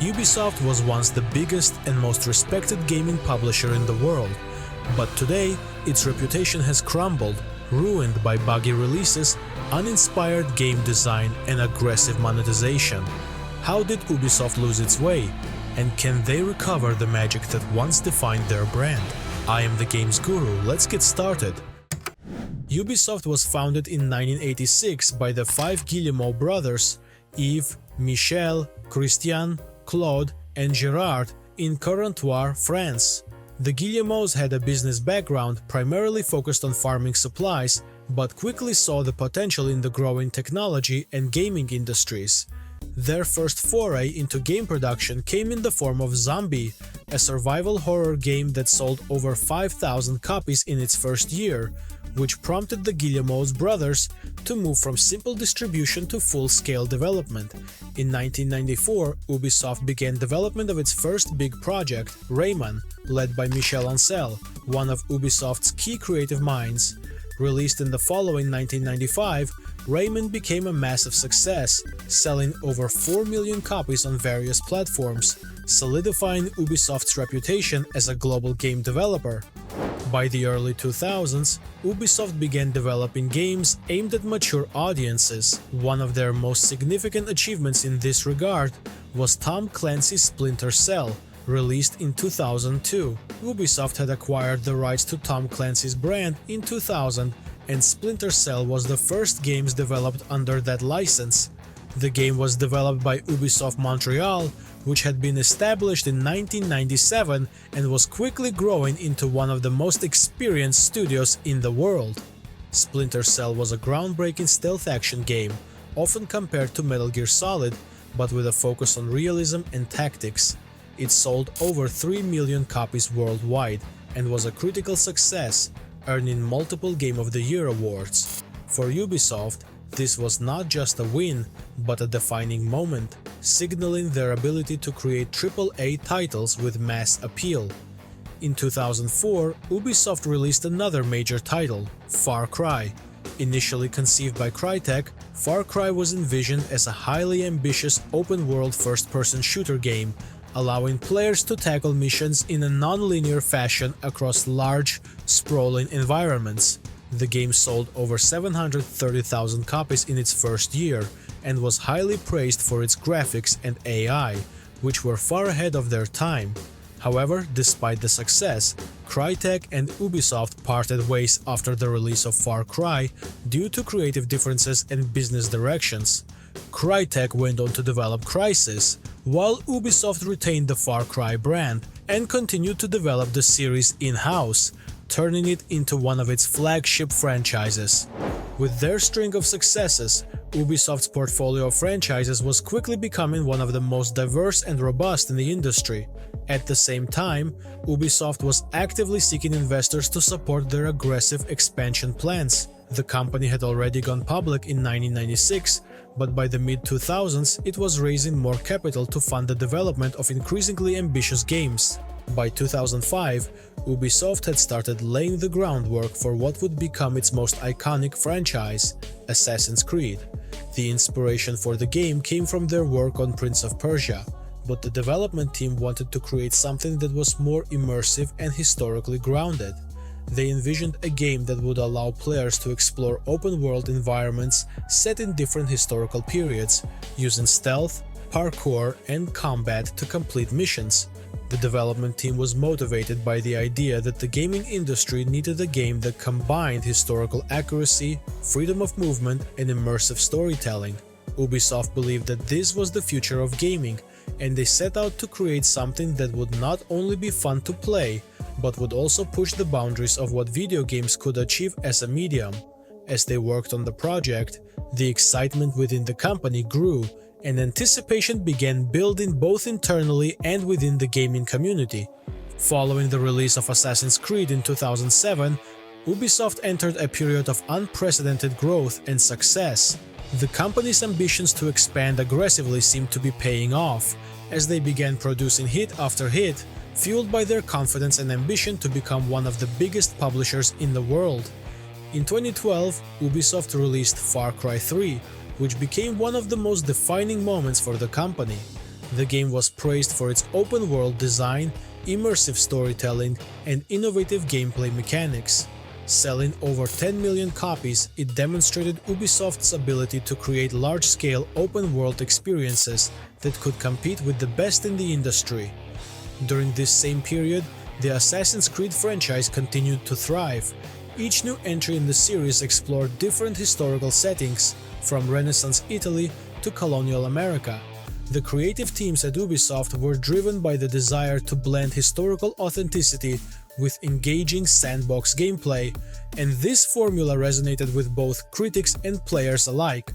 Ubisoft was once the biggest and most respected gaming publisher in the world, but today its reputation has crumbled, ruined by buggy releases, uninspired game design and aggressive monetization. How did Ubisoft lose its way? And can they recover the magic that once defined their brand? I am the Games Guru, let's get started. Ubisoft was founded in 1986 by the five Guillemot brothers, Yves, Michel, Christian, Claude and Gerard in Corentoir, France. The Guillemots had a business background primarily focused on farming supplies, but quickly saw the potential in the growing technology and gaming industries. Their first foray into game production came in the form of Zombie, a survival horror game that sold over 5,000 copies in its first year, which prompted the Guillemots brothers to move from simple distribution to full-scale development. In 1994, Ubisoft began development of its first big project, Rayman, led by Michel Ancel, one of Ubisoft's key creative minds. Released in the following 1995, Rayman became a massive success, selling over 4 million copies on various platforms, solidifying Ubisoft's reputation as a global game developer. By the early 2000s, Ubisoft began developing games aimed at mature audiences. One of their most significant achievements in this regard was Tom Clancy's Splinter Cell, released in 2002. Ubisoft had acquired the rights to Tom Clancy's brand in 2000, and Splinter Cell was the first games developed under that license. The game was developed by Ubisoft Montreal, which had been established in 1997 and was quickly growing into one of the most experienced studios in the world. Splinter Cell was a groundbreaking stealth action game, often compared to Metal Gear Solid, but with a focus on realism and tactics. It sold over 3 million copies worldwide and was a critical success, earning multiple Game of the Year awards. For Ubisoft, this was not just a win, but a defining moment, signaling their ability to create AAA titles with mass appeal. In 2004, Ubisoft released another major title, Far Cry. Initially conceived by Crytek, Far Cry was envisioned as a highly ambitious open-world first-person shooter game, allowing players to tackle missions in a non-linear fashion across large, sprawling environments. The game sold over 730,000 copies in its first year and was highly praised for its graphics and AI, which were far ahead of their time. However, despite the success, Crytek and Ubisoft parted ways after the release of Far Cry due to creative differences and business directions. Crytek went on to develop Crysis, while Ubisoft retained the Far Cry brand and continued to develop the series in-house, turning it into one of its flagship franchises. With their string of successes, Ubisoft's portfolio of franchises was quickly becoming one of the most diverse and robust in the industry. At the same time, Ubisoft was actively seeking investors to support their aggressive expansion plans. The company had already gone public in 1996, but by the mid-2000s it was raising more capital to fund the development of increasingly ambitious games. By 2005, Ubisoft had started laying the groundwork for what would become its most iconic franchise, Assassin's Creed. The inspiration for the game came from their work on Prince of Persia, but the development team wanted to create something that was more immersive and historically grounded. They envisioned a game that would allow players to explore open-world environments set in different historical periods, using stealth, parkour, and combat to complete missions. The development team was motivated by the idea that the gaming industry needed a game that combined historical accuracy, freedom of movement, and immersive storytelling. Ubisoft believed that this was the future of gaming, and they set out to create something that would not only be fun to play, but would also push the boundaries of what video games could achieve as a medium. As they worked on the project, the excitement within the company grew, and anticipation began building both internally and within the gaming community. Following the release of Assassin's Creed in 2007, Ubisoft entered a period of unprecedented growth and success. The company's ambitions to expand aggressively seemed to be paying off, as they began producing hit after hit, fueled by their confidence and ambition to become one of the biggest publishers in the world. In 2012, Ubisoft released Far Cry 3, which became one of the most defining moments for the company. The game was praised for its open-world design, immersive storytelling, and innovative gameplay mechanics. Selling over 10 million copies, it demonstrated Ubisoft's ability to create large-scale open-world experiences that could compete with the best in the industry. During this same period, the Assassin's Creed franchise continued to thrive. Each new entry in the series explored different historical settings, from Renaissance Italy to colonial America. The creative teams at Ubisoft were driven by the desire to blend historical authenticity with engaging sandbox gameplay, and this formula resonated with both critics and players alike.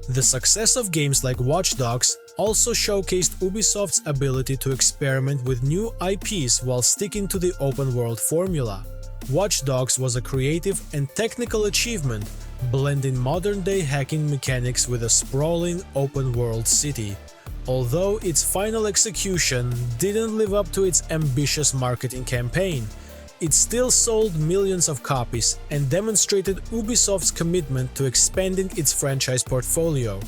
The success of games like Watch Dogs also showcased Ubisoft's ability to experiment with new IPs while sticking to the open-world formula. Watch Dogs was a creative and technical achievement, blending modern-day hacking mechanics with a sprawling open-world city. Although its final execution didn't live up to its ambitious marketing campaign, it still sold millions of copies and demonstrated Ubisoft's commitment to expanding its franchise portfolio.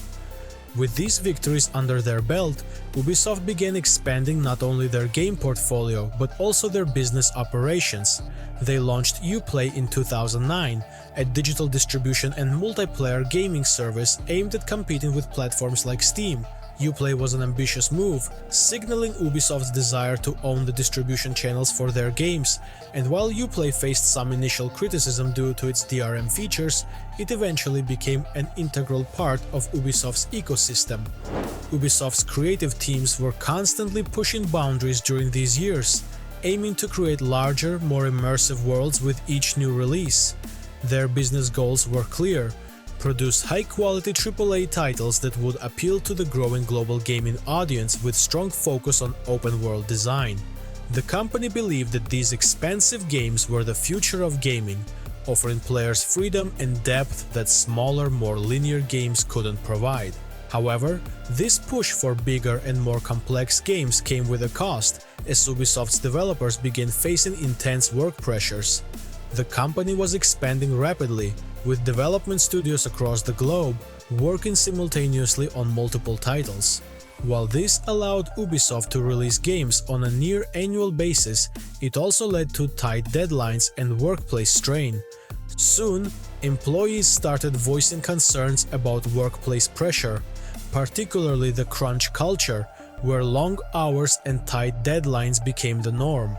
With these victories under their belt, Ubisoft began expanding not only their game portfolio but also their business operations. They launched Uplay in 2009, a digital distribution and multiplayer gaming service aimed at competing with platforms like Steam. Uplay was an ambitious move, signaling Ubisoft's desire to own the distribution channels for their games, and while Uplay faced some initial criticism due to its DRM features, it eventually became an integral part of Ubisoft's ecosystem. Ubisoft's creative teams were constantly pushing boundaries during these years, aiming to create larger, more immersive worlds with each new release. Their business goals were clear: produce high-quality AAA titles that would appeal to the growing global gaming audience with strong focus on open-world design. The company believed that these expansive games were the future of gaming, offering players freedom and depth that smaller, more linear games couldn't provide. However, this push for bigger and more complex games came with a cost, as Ubisoft's developers began facing intense work pressures. The company was expanding rapidly, with development studios across the globe working simultaneously on multiple titles. While this allowed Ubisoft to release games on a near-annual basis, it also led to tight deadlines and workplace strain. Soon, employees started voicing concerns about workplace pressure, particularly the crunch culture, where long hours and tight deadlines became the norm.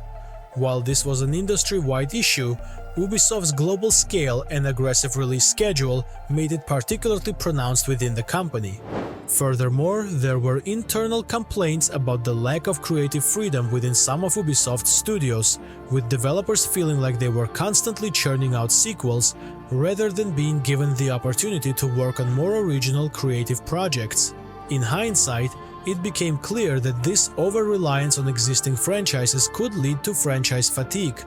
While this was an industry-wide issue, Ubisoft's global scale and aggressive release schedule made it particularly pronounced within the company. Furthermore, there were internal complaints about the lack of creative freedom within some of Ubisoft's studios, with developers feeling like they were constantly churning out sequels rather than being given the opportunity to work on more original creative projects. In hindsight, it became clear that this over-reliance on existing franchises could lead to franchise fatigue,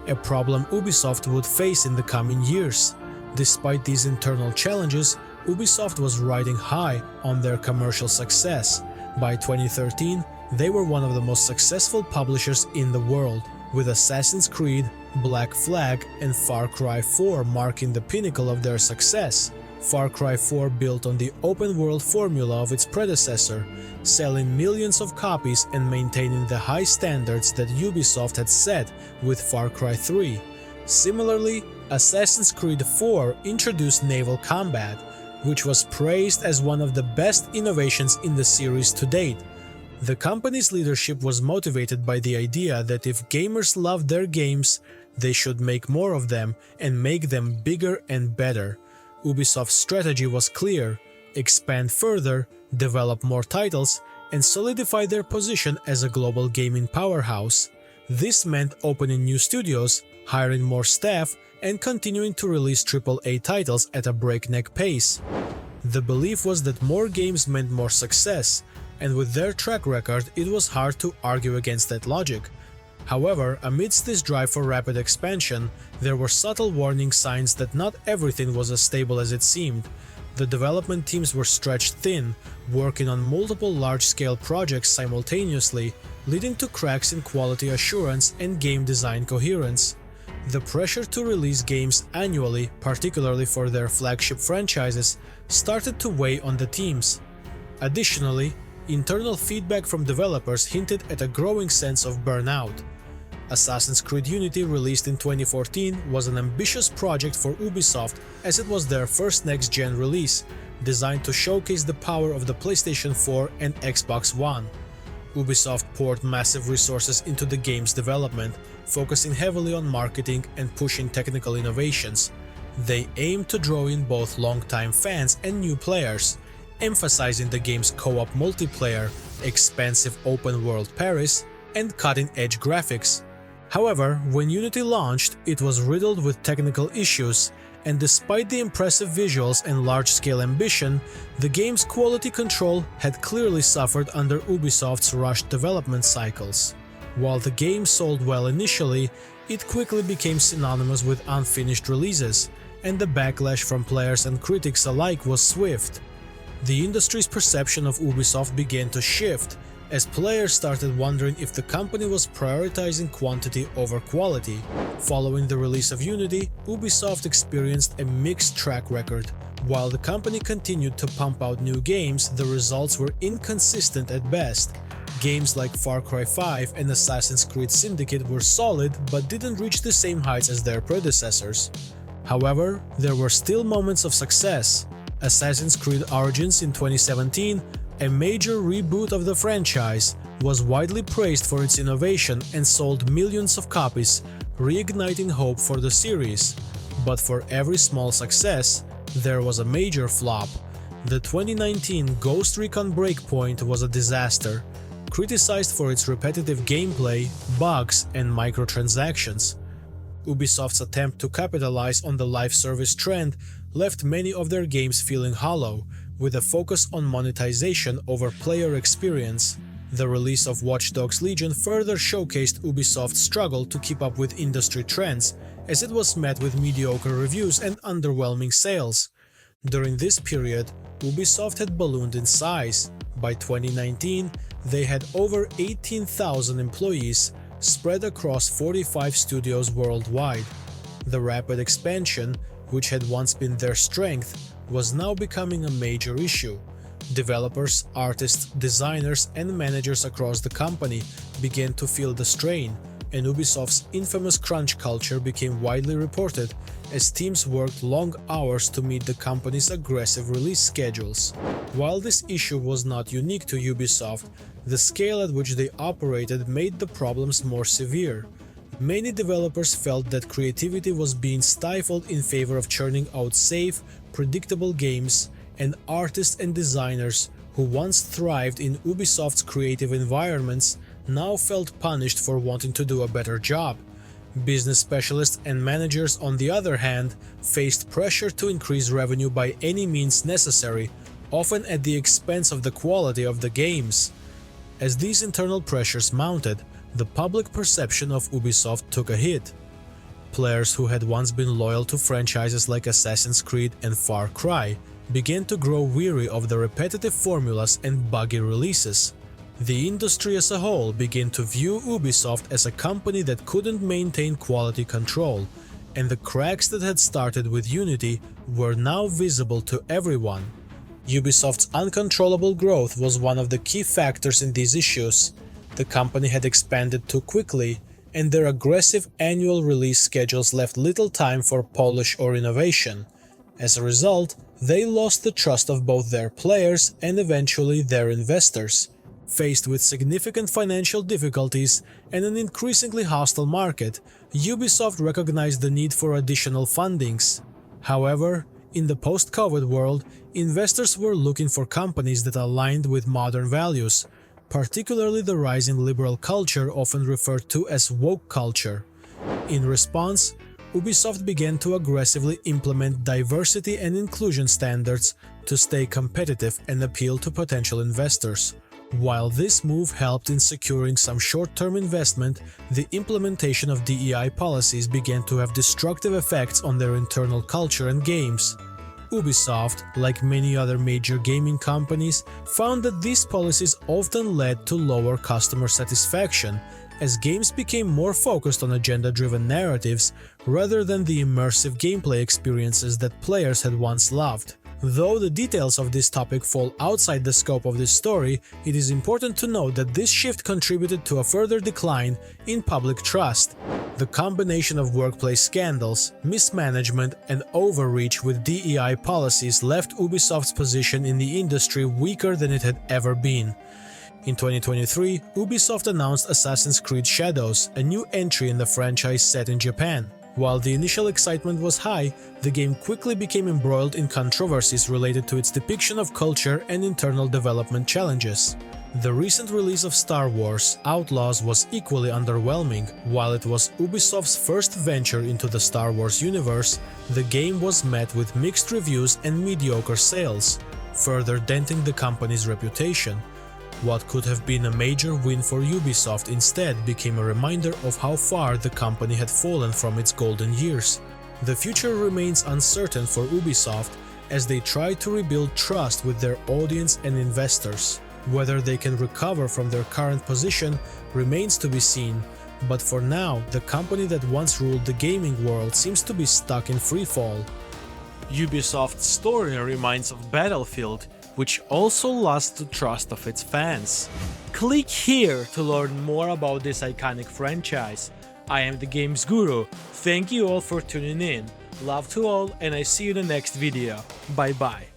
a problem Ubisoft would face in the coming years. Despite these internal challenges, Ubisoft was riding high on their commercial success. By 2013, they were one of the most successful publishers in the world, with Assassin's Creed, Black Flag, and Far Cry 4 marking the pinnacle of their success. Far Cry 4 built on the open-world formula of its predecessor, selling millions of copies and maintaining the high standards that Ubisoft had set with Far Cry 3. Similarly, Assassin's Creed 4 introduced naval combat, which was praised as one of the best innovations in the series to date. The company's leadership was motivated by the idea that if gamers loved their games, they should make more of them and make them bigger and better. Ubisoft's strategy was clear: expand further, develop more titles, and solidify their position as a global gaming powerhouse. This meant opening new studios, hiring more staff, and continuing to release AAA titles at a breakneck pace. The belief was that more games meant more success, and with their track record, it was hard to argue against that logic. However, amidst this drive for rapid expansion, there were subtle warning signs that not everything was as stable as it seemed. The development teams were stretched thin, working on multiple large-scale projects simultaneously, leading to cracks in quality assurance and game design coherence. The pressure to release games annually, particularly for their flagship franchises, started to weigh on the teams. Additionally, Internal feedback from developers hinted at a growing sense of burnout. Assassin's Creed Unity, released in 2014, was an ambitious project for Ubisoft as it was their first next-gen release, designed to showcase the power of the PlayStation 4 and Xbox One. Ubisoft poured massive resources into the game's development, focusing heavily on marketing and pushing technical innovations. They aimed to draw in both longtime fans and new players, emphasizing the game's co-op multiplayer, expansive open-world Paris, and cutting-edge graphics. However, when Unity launched, it was riddled with technical issues, and despite the impressive visuals and large-scale ambition, the game's quality control had clearly suffered under Ubisoft's rushed development cycles. While the game sold well initially, it quickly became synonymous with unfinished releases, and the backlash from players and critics alike was swift. The industry's perception of Ubisoft began to shift, as players started wondering if the company was prioritizing quantity over quality. Following the release of Unity, Ubisoft experienced a mixed track record. While the company continued to pump out new games, the results were inconsistent at best. Games like Far Cry 5 and Assassin's Creed Syndicate were solid but didn't reach the same heights as their predecessors. However, there were still moments of success. Assassin's Creed Origins in 2017, a major reboot of the franchise, was widely praised for its innovation and sold millions of copies, reigniting hope for the series. But for every small success, there was a major flop. The 2019 Ghost Recon Breakpoint was a disaster, criticized for its repetitive gameplay, bugs, and microtransactions. Ubisoft's attempt to capitalize on the live service trend left many of their games feeling hollow, with a focus on monetization over player experience. The release of Watch Dogs Legion further showcased Ubisoft's struggle to keep up with industry trends, as it was met with mediocre reviews and underwhelming sales. During this period, Ubisoft had ballooned in size. By 2019, they had over 18,000 employees, spread across 45 studios worldwide. The rapid expansion, which had once been their strength, was now becoming a major issue. Developers, artists, designers, and managers across the company began to feel the strain, and Ubisoft's infamous crunch culture became widely reported as teams worked long hours to meet the company's aggressive release schedules. While this issue was not unique to Ubisoft, the scale at which they operated made the problems more severe. Many developers felt that creativity was being stifled in favor of churning out safe, predictable games, and artists and designers who once thrived in Ubisoft's creative environments now felt punished for wanting to do a better job. Business specialists and managers, on the other hand, faced pressure to increase revenue by any means necessary, often at the expense of the quality of the games. As these internal pressures mounted, the public perception of Ubisoft took a hit. Players who had once been loyal to franchises like Assassin's Creed and Far Cry began to grow weary of the repetitive formulas and buggy releases. The industry as a whole began to view Ubisoft as a company that couldn't maintain quality control, and the cracks that had started with Unity were now visible to everyone. Ubisoft's uncontrollable growth was one of the key factors in these issues. The company had expanded too quickly, and their aggressive annual release schedules left little time for polish or innovation. As a result, they lost the trust of both their players and eventually their investors. Faced with significant financial difficulties and an increasingly hostile market, Ubisoft recognized the need for additional fundings. However, in the post-COVID world, investors were looking for companies that aligned with modern values, particularly the rising liberal culture often referred to as woke culture. In response, Ubisoft began to aggressively implement diversity and inclusion standards to stay competitive and appeal to potential investors. While this move helped in securing some short-term investment, the implementation of DEI policies began to have destructive effects on their internal culture and games. Ubisoft, like many other major gaming companies, found that these policies often led to lower customer satisfaction, as games became more focused on agenda-driven narratives rather than the immersive gameplay experiences that players had once loved. Though the details of this topic fall outside the scope of this story, it is important to note that this shift contributed to a further decline in public trust. The combination of workplace scandals, mismanagement, and overreach with DEI policies left Ubisoft's position in the industry weaker than it had ever been. In 2023, Ubisoft announced Assassin's Creed Shadows, a new entry in the franchise set in Japan. While the initial excitement was high, the game quickly became embroiled in controversies related to its depiction of culture and internal development challenges. The recent release of Star Wars Outlaws was equally underwhelming. While it was Ubisoft's first venture into the Star Wars universe, the game was met with mixed reviews and mediocre sales, further denting the company's reputation. What could have been a major win for Ubisoft instead became a reminder of how far the company had fallen from its golden years. The future remains uncertain for Ubisoft as they try to rebuild trust with their audience and investors. Whether they can recover from their current position remains to be seen, but for now, the company that once ruled the gaming world seems to be stuck in freefall. Ubisoft's story reminds of Battlefield, which also lost the trust of its fans. Click here to learn more about this iconic franchise. I am the Games Guru. Thank you all for tuning in. Love to all, and I see you in the next video. Bye bye.